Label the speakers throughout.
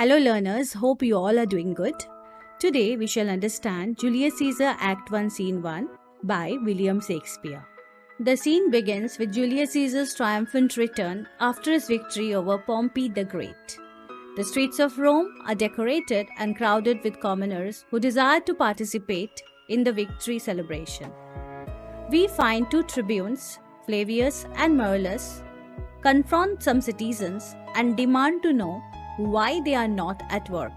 Speaker 1: Hello learners, hope you all are doing good. Today we shall understand Julius Caesar Act 1 Scene 1 by William Shakespeare. The scene begins with Julius Caesar's triumphant return after his victory over Pompey the Great. The streets of Rome are decorated and crowded with commoners who desire to participate in the victory celebration. We find two tribunes, Flavius and Marullus, confront some citizens and demand to know why they are not at work.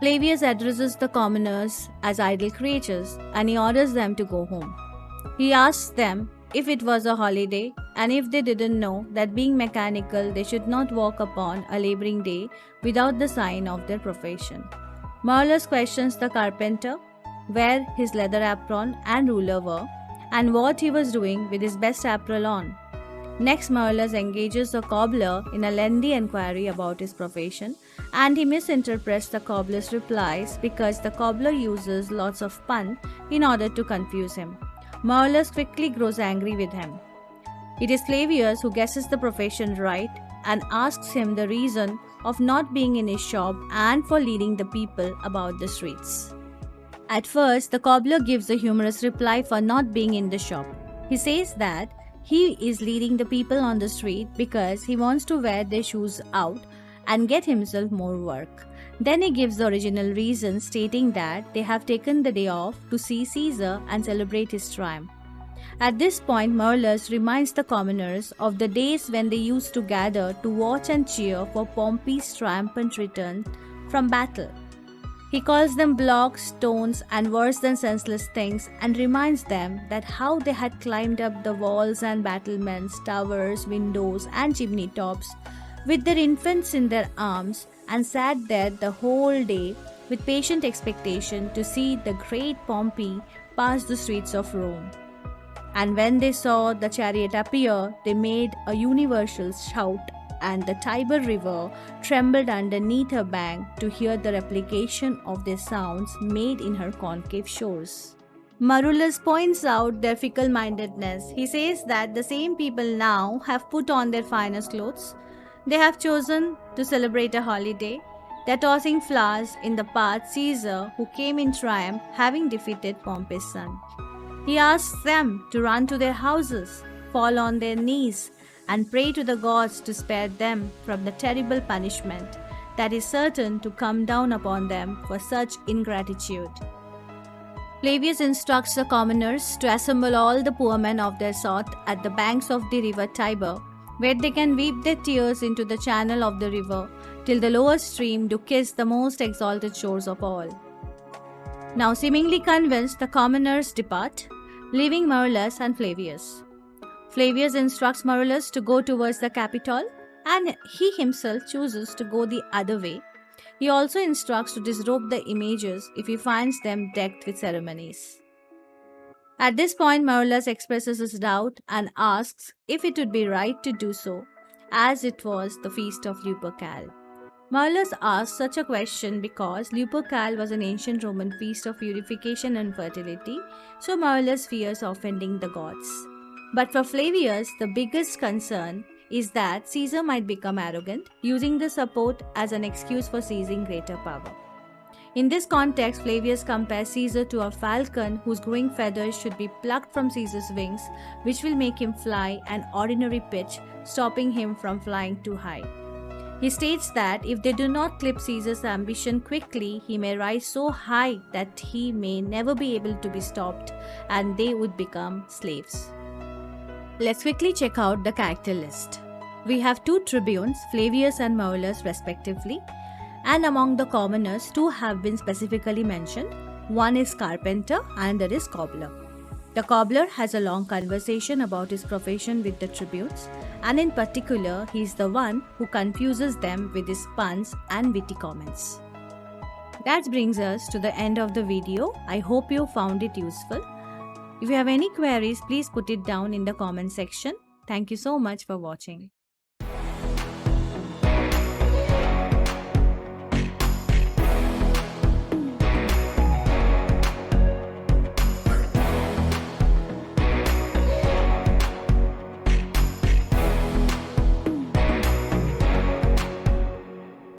Speaker 1: Flavius addresses the commoners as idle creatures and he orders them to go home. He asks them if it was a holiday and if they didn't know that being mechanical they should not walk upon a laboring day without the sign of their profession. Marullus questions the carpenter where his leather apron and ruler were and what he was doing with his best apparel on. Next, Marullus engages the cobbler in a lengthy inquiry about his profession, and he misinterprets the cobbler's replies because the cobbler uses lots of pun in order to confuse him. Marullus quickly grows angry with him. It is Flavius who guesses the profession right and asks him the reason of not being in his shop and for leading the people about the streets. At first, the cobbler gives a humorous reply for not being in the shop. He says that he is leading the people on the street because he wants to wear their shoes out and get himself more work. Then he gives the original reason, stating that they have taken the day off to see Caesar and celebrate his triumph. At this point, Marullus reminds the commoners of the days when they used to gather to watch and cheer for Pompey's triumphant return from battle. He calls them blocks, stones, and worse than senseless things and reminds them that how they had climbed up the walls and battlements, towers, windows, and chimney tops with their infants in their arms and sat there the whole day with patient expectation to see the great Pompey pass the streets of Rome. And when they saw the chariot appear, they made a universal shout, and the Tiber River trembled underneath her bank to hear the replication of their sounds made in her concave shores. Marullus points out their fickle-mindedness. He says that the same people now have put on their finest clothes. They have chosen to celebrate a holiday. They are tossing flowers in the path Caesar, who came in triumph, having defeated Pompey's son. He asks them to run to their houses, fall on their knees, and pray to the gods to spare them from the terrible punishment that is certain to come down upon them for such ingratitude. Flavius instructs the commoners to assemble all the poor men of their sort at the banks of the river Tiber, where they can weep their tears into the channel of the river till the lower stream do kiss the most exalted shores of all. Now seemingly convinced, the commoners depart, leaving Marullus and Flavius. Flavius instructs Marullus to go towards the Capitol, and he himself chooses to go the other way. He also instructs to disrobe the images if he finds them decked with ceremonies. At this point, Marullus expresses his doubt and asks if it would be right to do so, as it was the feast of Lupercal. Marullus asks such a question because Lupercal was an ancient Roman feast of purification and fertility, so Marullus fears offending the gods. But for Flavius, the biggest concern is that Caesar might become arrogant, using the support as an excuse for seizing greater power. In this context, Flavius compares Caesar to a falcon whose growing feathers should be plucked from Caesar's wings, which will make him fly an ordinary pitch, stopping him from flying too high. He states that if they do not clip Caesar's ambition quickly, he may rise so high that he may never be able to be stopped, and they would become slaves. Let's quickly check out the character list. We have two tribunes, Flavius and Marullus respectively, and among the commoners, two have been specifically mentioned. One is carpenter and the other is cobbler. The cobbler has a long conversation about his profession with the tribunes, and in particular, he is the one who confuses them with his puns and witty comments. That brings us to the end of the video. I hope you found it useful. If you have any queries, please put it down in the comment section. Thank you so much for watching.